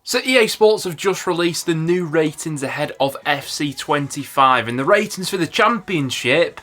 So EA Sports have just released the new ratings ahead of FC25, and the ratings for the championship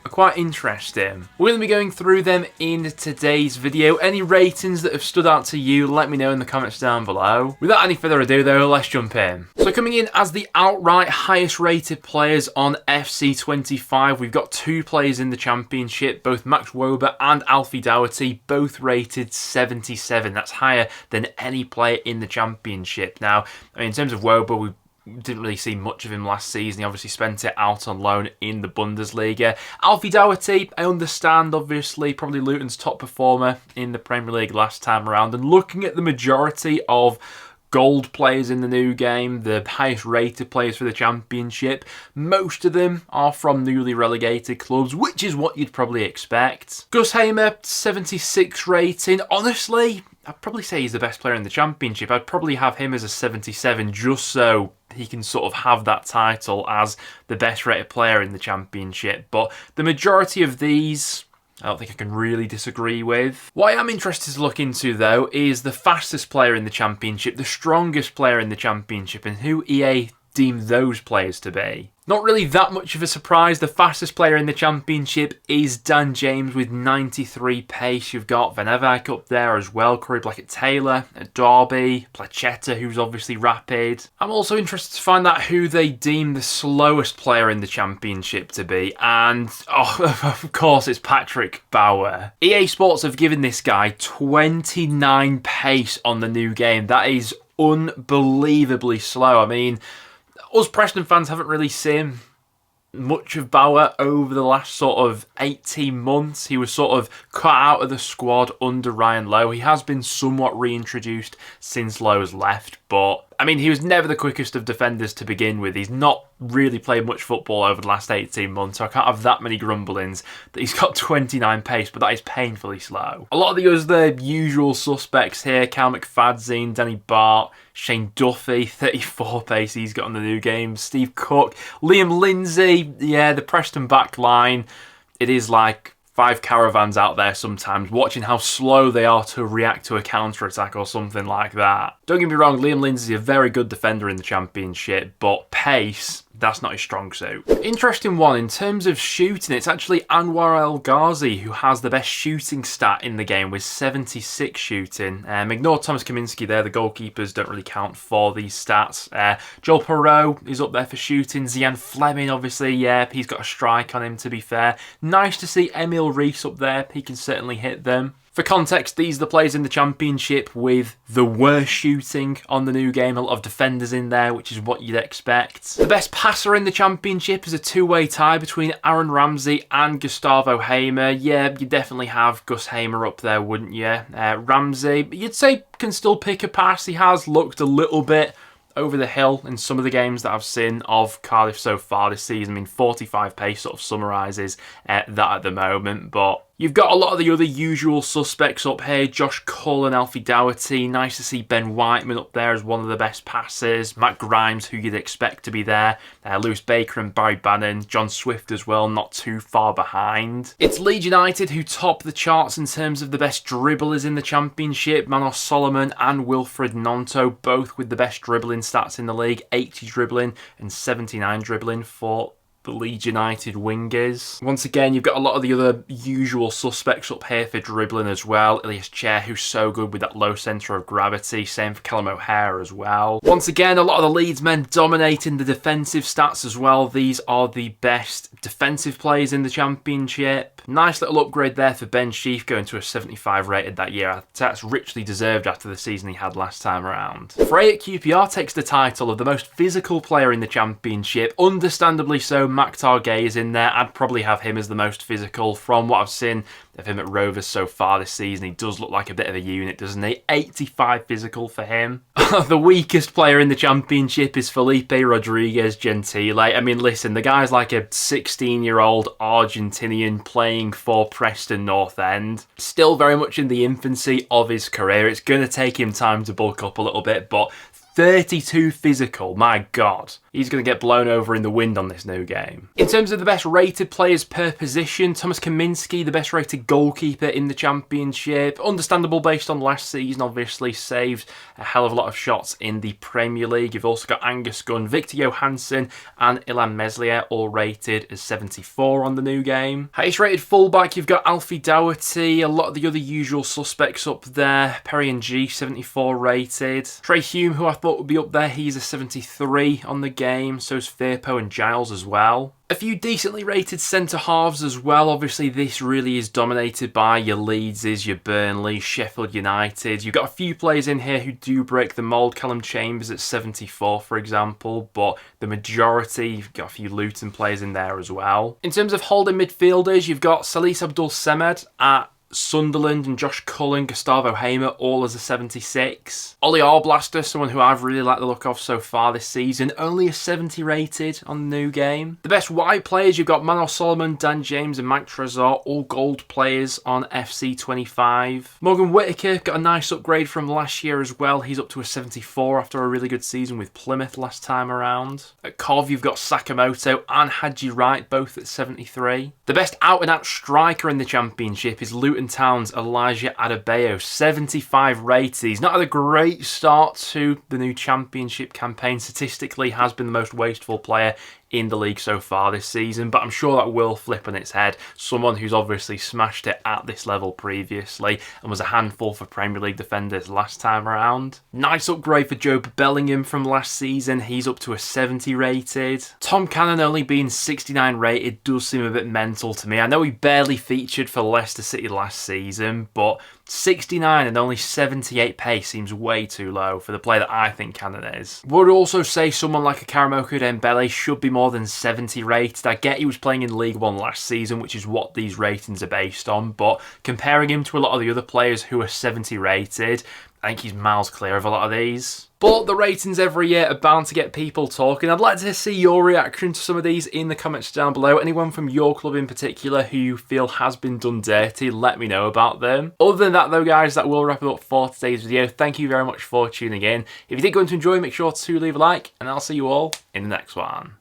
are quite interesting. We're going to be going through them in today's video. Any ratings that have stood out to you, let me know in the comments down below. Without any further ado though, let's jump in. So coming in as the outright highest rated players on FC25, we've got two players in the championship, both Max Wober and Alfie Doherty, both rated 77. That's higher than any player in the championship. Now, I mean, in terms of Wober, we didn't really see much of him last season. He obviously spent it out on loan in the Bundesliga. Alfie Doherty, I understand, obviously, probably Luton's top performer in the Premier League last time around. And looking at the majority of gold players in the new game, the highest rated players for the championship, most of them are from newly relegated clubs, which is what you'd probably expect. Gus Hamer, 76 rating. Honestly, I'd probably say he's the best player in the championship. I'd probably have him as a 77 just so he can sort of have that title as the best rated player in the championship. But the majority of these, I don't think I can really disagree with. What I am interested to look into though is the fastest player in the championship, the strongest player in the championship, and who EA deem those players to be. Not really that much of a surprise. The fastest player in the championship is Dan James with 93 pace. You've got Van Eyck up there as well, Corey Blackett-Taylor at Derby, Placheta, who's obviously rapid. I'm also interested to find out who they deem the slowest player in the championship to be, and of course it's Patrick Bauer. EA Sports have given this guy 29 pace on the new game. That is unbelievably slow. I mean, us Preston fans haven't really seen much of Bauer over the last sort of 18 months. He was sort of cut out of the squad under Ryan Lowe. He has been somewhat reintroduced since Lowe's left, but I mean, he was never the quickest of defenders to begin with. He's not really played much football over the last 18 months, so I can't have that many grumblings that he's got 29 pace, but that is painfully slow. A lot of the others, the usual suspects here, Cal McFadzean, Danny Bart, Shane Duffy, 34 pace he's got on the new game, Steve Cook, Liam Lindsay, yeah, the Preston back line. It is like 5 caravans out there sometimes, watching how slow they are to react to a counter-attack or something like that. Don't get me wrong, Liam Lindsay is a very good defender in the championship, but pace, that's not his strong suit. Interesting one, in terms of shooting, it's actually Anwar El Ghazi who has the best shooting stat in the game with 76 shooting. Ignore Thomas Kaminski there, the goalkeepers don't really count for these stats. Joel Perreault is up there for shooting. Zian Fleming, obviously, yeah, he's got a strike on him, to be fair. Nice to see Emil Rees up there, he can certainly hit them. For context, these are the players in the championship with the worst shooting on the new game. A lot of defenders in there, which is what you'd expect. The best passer in the championship is a two-way tie between Aaron Ramsey and Gustavo Hamer. Yeah, you definitely have Gus Hamer up there, wouldn't you? Ramsey, you'd say, can still pick a pass. He has looked a little bit over the hill in some of the games that I've seen of Cardiff so far this season. I mean, 45 pace sort of summarises that at the moment, but you've got a lot of the other usual suspects up here. Josh Cull and Alfie Doherty. Nice to see Ben Whiteman up there as one of the best passers. Matt Grimes, who you'd expect to be there. Lewis Baker and Barry Bannon. John Swift as well, not too far behind. It's Leeds United who top the charts in terms of the best dribblers in the championship. Manos Solomon and Wilfred Gnonto, both with the best dribbling stats in the league. 80 dribbling and 79 dribbling for the Leeds United wingers. Once again, you've got a lot of the other usual suspects up here for dribbling as well. Ilias Chair, who's so good with that low centre of gravity. Same for Callum O'Hare as well. Once again, a lot of the Leeds men dominating the defensive stats as well. These are the best defensive players in the championship. Nice little upgrade there for Ben Sheaf, going to a 75 rated that year. That's richly deserved after the season he had last time around. Frey at QPR takes the title of the most physical player in the championship. Understandably so, Maktar Gay is in there. I'd probably have him as the most physical. From what I've seen of him at Rovers so far this season, he does look like a bit of a unit, doesn't he? 85 physical for him. The weakest player in the championship is Felipe Rodriguez Gentile. I mean, listen, the guy's like a 16-year-old Argentinian playing for Preston North End. Still very much in the infancy of his career. It's going to take him time to bulk up a little bit, but 32 physical, my God. he's going to get blown over in the wind on this new game. In terms of the best rated players per position, Thomas Kaminski, the best rated goalkeeper in the Championship. Understandable based on last season, obviously saved a hell of a lot of shots in the Premier League. You've also got Angus Gunn, Victor Johansson and Ilan Meslier, all rated as 74 on the new game. Highest rated fullback, you've got Alfie Doherty, a lot of the other usual suspects up there. Perry and G, 74 rated. Trey Hume, who I thought would be up there, he's a 73 on the game. So is Firpo and Giles as well. A few decently rated centre-halves as well. Obviously, this really is dominated by your Leedses, your Burnley, Sheffield United. You've got a few players in here who do break the mould. Callum Chambers at 74, for example, but the majority, you've got a few Luton players in there as well. In terms of holding midfielders, you've got Salis Abdul Semed at Sunderland and Josh Cullen, Gustavo Hamer, all as a 76. Ollie Arblaster, someone who I've really liked the look of so far this season, only a 70 rated on the new game. The best white players, you've got Manuel Solomon, Dan James and Mike Trezor, all gold players on FC 25. Morgan Whittaker got a nice upgrade from last year as well. He's up to a 74 after a really good season with Plymouth last time around. At Cov, you've got Sakamoto and Hadji Wright, both at 73. The best out-and-out striker in the Championship is Luton Town's Elijah Adebayo, 75 rated. He's not had a great start to the new Championship campaign. Statistically, has been the most wasteful player in the league so far this season, but I'm sure that will flip on its head. Someone who's obviously smashed it at this level previously and was a handful for Premier League defenders last time around. Nice upgrade for Jobe Bellingham from last season. He's up to a 70 rated. Tom Cannon only being 69 rated does seem a bit mental to me. I know he barely featured for Leicester City last season, but 69 and only 78 pace seems way too low for the player that I think Cannon is. Would also say someone like a Karamoko Dembele should be more than 70 rated. I get he was playing in League One last season, which is what these ratings are based on, but comparing him to a lot of the other players who are 70 rated, I think he's miles clear of a lot of these. But the ratings every year are bound to get people talking. I'd like to see your reaction to some of these in the comments down below. Anyone from your club in particular who you feel has been done dirty, let me know about them. Other than that though, guys, that will wrap it up for today's video. Thank you very much for tuning in. If you did go on to enjoy, make sure to leave a like, and I'll see you all in the next one.